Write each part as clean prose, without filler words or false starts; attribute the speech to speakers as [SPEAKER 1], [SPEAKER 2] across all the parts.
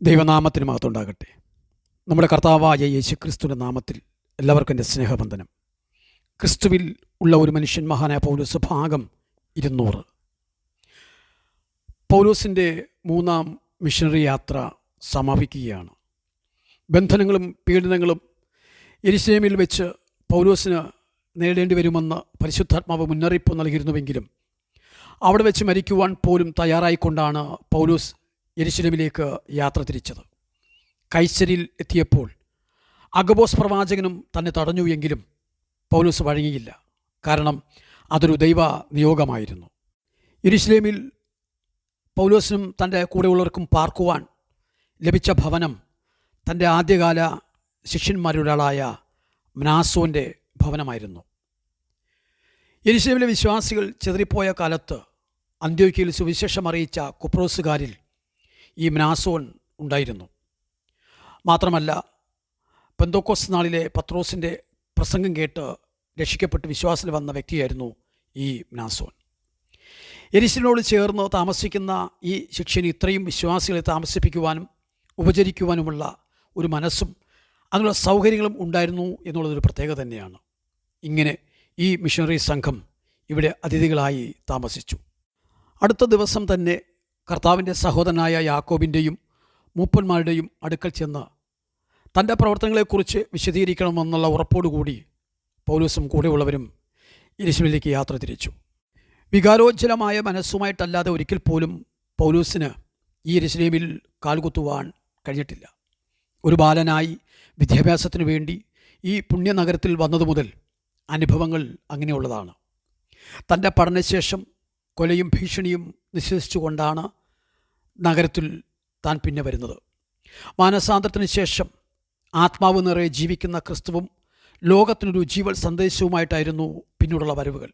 [SPEAKER 1] ദൈവനാമത്തിന് മഹത്വമുണ്ടാകട്ടെ. നമ്മുടെ കർത്താവായ യേശുക്രിസ്തുവിൻ്റെ നാമത്തിൽ എല്ലാവർക്കും എൻ്റെ സ്നേഹവന്ദനം. ക്രിസ്തുവിൽ ഉള്ള ഒരു മനുഷ്യൻ, മഹാനായ പൗലോസ്, ഭാഗം 200. പൗലോസിൻ്റെ 3-ാം മിഷണറി യാത്ര സമാപിക്കുകയാണ്. ബന്ധനങ്ങളും പീഡനങ്ങളും യെരുശലേമിൽ വെച്ച് പൗലോസിന് നേരിടേണ്ടി വരുമെന്ന് പരിശുദ്ധാത്മാവ് മുന്നറിയിപ്പ് നൽകിയിരുന്നുവെങ്കിലും അവിടെ വെച്ച് മരിക്കുവാൻ പോലും തയ്യാറായിക്കൊണ്ടാണ് പൗലോസ് യെരുശലേമിലേക്ക് യാത്ര തിരിച്ചത്. കൈസരിൽ എത്തിയപ്പോൾ അഗബോസ് പ്രവാചകനും തന്നെ തടഞ്ഞു എങ്കിലും പൗലോസ് വഴങ്ങിയില്ല. കാരണം അതൊരു ദൈവ നിയോഗമായിരുന്നു. യെരുശലേമിൽ പൗലോസിനും തൻ്റെ കൂടെയുള്ളവർക്കും പാർക്കുവാൻ ലഭിച്ച ഭവനം തൻ്റെ ആദ്യകാല ശിഷ്യന്മാരൊരാളായ മ്നാസോൻ്റെ ഭവനമായിരുന്നു. യെരുശലേമിലെ വിശ്വാസികൾ ചെതറിപ്പോയ കാലത്ത് അന്ത്യോക്യയിൽ സുവിശേഷം അറിയിച്ച കുപ്രോസുകാരിൽ ഈ മ്നാസോൻ ഉണ്ടായിരുന്നു. മാത്രമല്ല, പെന്തോക്കോസ് നാളിലെ പത്രോസിൻ്റെ പ്രസംഗം കേട്ട് രക്ഷിക്കപ്പെട്ട് വിശ്വാസത്തിൽ വന്ന വ്യക്തിയായിരുന്നു ഈ മ്നാസോൻ. യെരുശലേമിനോട് ചേർന്ന് താമസിക്കുന്ന ഈ ശിഷ്യന് ഇത്രയും വിശ്വാസികളെ താമസിപ്പിക്കുവാനും ഉപചരിക്കുവാനുമുള്ള ഒരു മനസ്സും അതിനുള്ള സൗകര്യങ്ങളും ഉണ്ടായിരുന്നു എന്നുള്ളതൊരു പ്രത്യേകത തന്നെയാണ്. ഇങ്ങനെ ഈ മിഷണറി സംഘം ഇവിടെ അതിഥികളായി താമസിച്ചു. അടുത്ത ദിവസം തന്നെ കർത്താവിൻ്റെ സഹോദരനായ യാക്കോബിൻ്റെയും മൂപ്പന്മാരുടെയും അടുക്കൽ ചെന്ന് തൻ്റെ പ്രവർത്തനങ്ങളെക്കുറിച്ച് വിശദീകരിക്കണമെന്നുള്ള ഉറപ്പോടുകൂടി പൗലോസും കൂടെയുള്ളവരും യെരുശലേമിലേക്ക് യാത്ര തിരിച്ചു. വികാരോജ്ജലമായ മനസ്സുമായിട്ടല്ലാതെ ഒരിക്കൽ പോലും പൗലോസിന് ഈ യെരുശലേമിൽ കാൽകുത്തുവാൻ കഴിഞ്ഞിട്ടില്ല. ഒരു ബാലനായി വിദ്യാഭ്യാസത്തിനു വേണ്ടി ഈ പുണ്യനഗരത്തിൽ വന്നതു മുതൽ അനുഭവങ്ങൾ അങ്ങനെയുള്ളതാണ്. തൻ്റെ പഠനശേഷം കൊലയും ഭീഷണിയും നിശ്വസിച്ചുകൊണ്ടാണ് നഗരത്തിൽ താൻ പിന്നെ വരുന്നത്. മാനസാന്തരത്തിന് ശേഷം ആത്മാവ് നിറയെ ജീവിക്കുന്ന ക്രിസ്തുവും ലോകത്തിനൊരു ജീവൽ സന്ദേശവുമായിട്ടായിരുന്നു പിന്നീടുള്ള വരവുകൾ.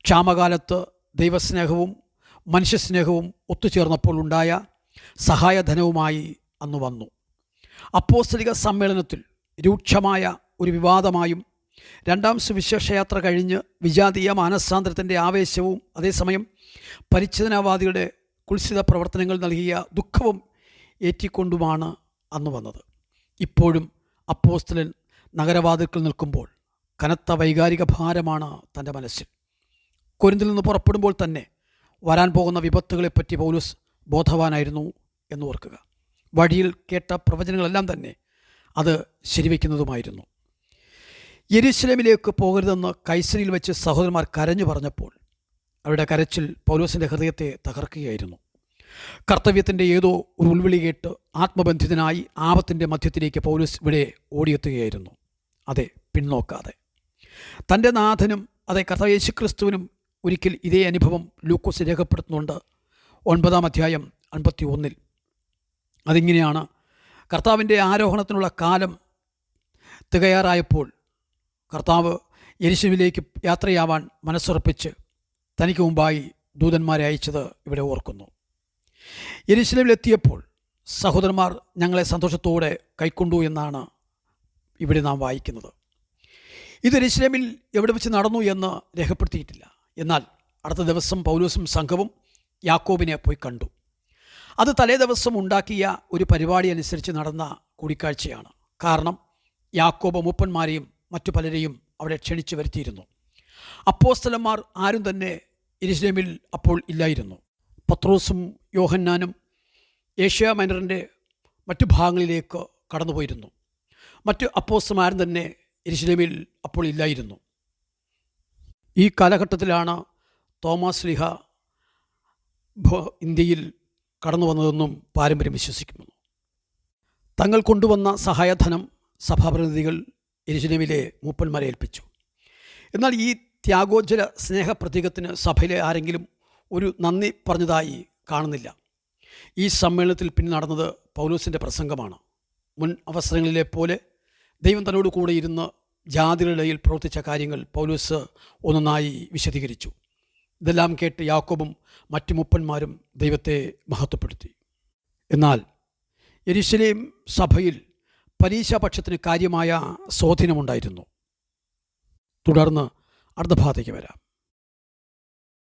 [SPEAKER 1] ക്ഷാമകാലത്ത് ദൈവസ്നേഹവും മനുഷ്യസ്നേഹവും ഒത്തുചേർന്നപ്പോൾ ഉണ്ടായ സഹായധനവുമായി അന്ന് വന്നു. അപ്പോസ്തലിക സമ്മേളനത്തിൽ രൂക്ഷമായ ഒരു വിവാദമായും രണ്ടാം സുവിശേഷയാത്ര കഴിഞ്ഞ് വിജാതീയ മാനസാന്തരത്തിൻ്റെ ആവേശവും അതേസമയം പരിച്ഛേദനവാദികളുടെ കുൽസിത പ്രവർത്തനങ്ങൾ നൽകിയ ദുഃഖവും ഏറ്റിക്കൊണ്ടുമാണ് അന്ന് വന്നത്. ഇപ്പോഴും അപ്പോസ്തലൻ നഗരവാതിൽക്കൽ നിൽക്കുമ്പോൾ കനത്ത വൈകാരിക ഭാരമാണ് തൻ്റെ മനസ്സിൽ. കൊരിന്തിൽ നിന്ന് പുറപ്പെടുമ്പോൾ തന്നെ വരാൻ പോകുന്ന വിപത്തുകളെപ്പറ്റി പൗലോസ് ബോധവാനായിരുന്നു എന്ന് ഓർക്കുക. വഴിയിൽ കേട്ട പ്രവചനങ്ങളെല്ലാം തന്നെ അത് ശരിവയ്ക്കുന്നതുമായിരുന്നു. യെരുശലേമിലേക്ക് പോകരുതെന്ന് കൈസരിയിൽ വെച്ച് സഹോദരന്മാർ കരഞ്ഞു പറഞ്ഞപ്പോൾ അവരുടെ കരച്ചിൽ പൗലോസിൻ്റെ ഹൃദയത്തെ തകർക്കുകയായിരുന്നു. കർത്തവ്യത്തിൻ്റെ ഏതോ ഒരു ഉൾവിളി കേട്ട് ആത്മബന്ധിതനായി ആപത്തിൻ്റെ മധ്യത്തിലേക്ക് പൗലോസ് ഇവിടെ ഓടിയെത്തുകയായിരുന്നു. അതെ, പിന്നോക്കാതെ. തൻ്റെ നാഥനും അതെ കർത്താവ് യേശുക്രിസ്തുവിനും ഒരിക്കൽ ഇതേ അനുഭവം ലൂക്കോസ് രേഖപ്പെടുത്തുന്നുണ്ട്. 9-ാം അധ്യായം 51. അതിങ്ങനെയാണ്: കർത്താവിൻ്റെ ആരോഹണത്തിനുള്ള കാലം തികയാറായപ്പോൾ കർത്താവ് യെരുശലേമിലേക്ക് യാത്രയാവാൻ മനസ്സുറപ്പിച്ച് തനിക്ക് മുമ്പായി ദൂതന്മാരെ അയച്ചത് ഇവിടെ ഓർക്കുന്നു. യെരുശലേമിലെത്തിയപ്പോൾ സഹോദരന്മാർ ഞങ്ങളെ സന്തോഷത്തോടെ കൈക്കൊണ്ടു എന്നാണ് ഇവിടെ നാം വായിക്കുന്നത്. ഇത് യെരുശലേമിൽ എവിടെ വെച്ച് നടന്നു എന്ന് രേഖപ്പെടുത്തിയിട്ടില്ല. എന്നാൽ അടുത്ത ദിവസം പൗലോസും സംഘവും യാക്കോബിനെ പോയി കണ്ടു. അത് തലേ ദിവസം ഉണ്ടാക്കിയ ഒരു പരിപാടി അനുസരിച്ച് നടന്ന കൂടിക്കാഴ്ചയാണ്. കാരണം യാക്കോബ് മൂപ്പന്മാരെയും മറ്റു പലരെയും അവിടെ ക്ഷണിച്ചു വരുത്തിയിരുന്നു. അപ്പോസ്തലന്മാർ ആരും തന്നെ യെരുശലേമിൽ അപ്പോൾ ഇല്ലായിരുന്നു. പത്രോസും യോഹന്നാനും ഏഷ്യ മൈനറിൻ്റെ മറ്റു ഭാഗങ്ങളിലേക്ക് കടന്നുപോയിരുന്നു. മറ്റു അപ്പോസ്തലന്മാരും തന്നെ യെരുശലേമിൽ അപ്പോൾ ഇല്ലായിരുന്നു. ഈ കാലഘട്ടത്തിലാണ് തോമാസ് ശ്ലീഹ ഇന്ത്യയിൽ കടന്നു വന്നതെന്നും പാരമ്പര്യം വിശ്വസിക്കുന്നു. തങ്ങൾ കൊണ്ടുവന്ന സഹായധനം സഭാപ്രതിനിധികൾ യെരുശലേമിലെ മൂപ്പന്മാരെ ഏൽപ്പിച്ചു. എന്നാൽ ഈ ത്യാഗോജ്ജല സ്നേഹപ്രതീകത്തിന് സഭയിലെ ആരെങ്കിലും ഒരു നന്ദി പറഞ്ഞതായി കാണുന്നില്ല. ഈ സമ്മേളനത്തിൽ പിന്നെ നടന്നത് പൗലോസിൻ്റെ പ്രസംഗമാണ്. മുൻ അവസരങ്ങളിലെ പോലെ ദൈവം തന്നോട് കൂടെ ഇരുന്ന് ജാതികളുടെ ഇടയിൽ പ്രവർത്തിച്ച കാര്യങ്ങൾ പൗലോസ് ഒന്നൊന്നായി വിശദീകരിച്ചു. ഇതെല്ലാം കേട്ട് യാക്കോബും മറ്റു മൂപ്പന്മാരും ദൈവത്തെ മഹത്വപ്പെടുത്തി. എന്നാൽ യെരുശലേം സഭയിൽ പരീശാപക്ഷത്തിന് കാര്യമായ സ്വാധീനമുണ്ടായിരുന്നു. തുടർന്ന് അടുത്ത ഭാഗത്തേക്ക് വരാം.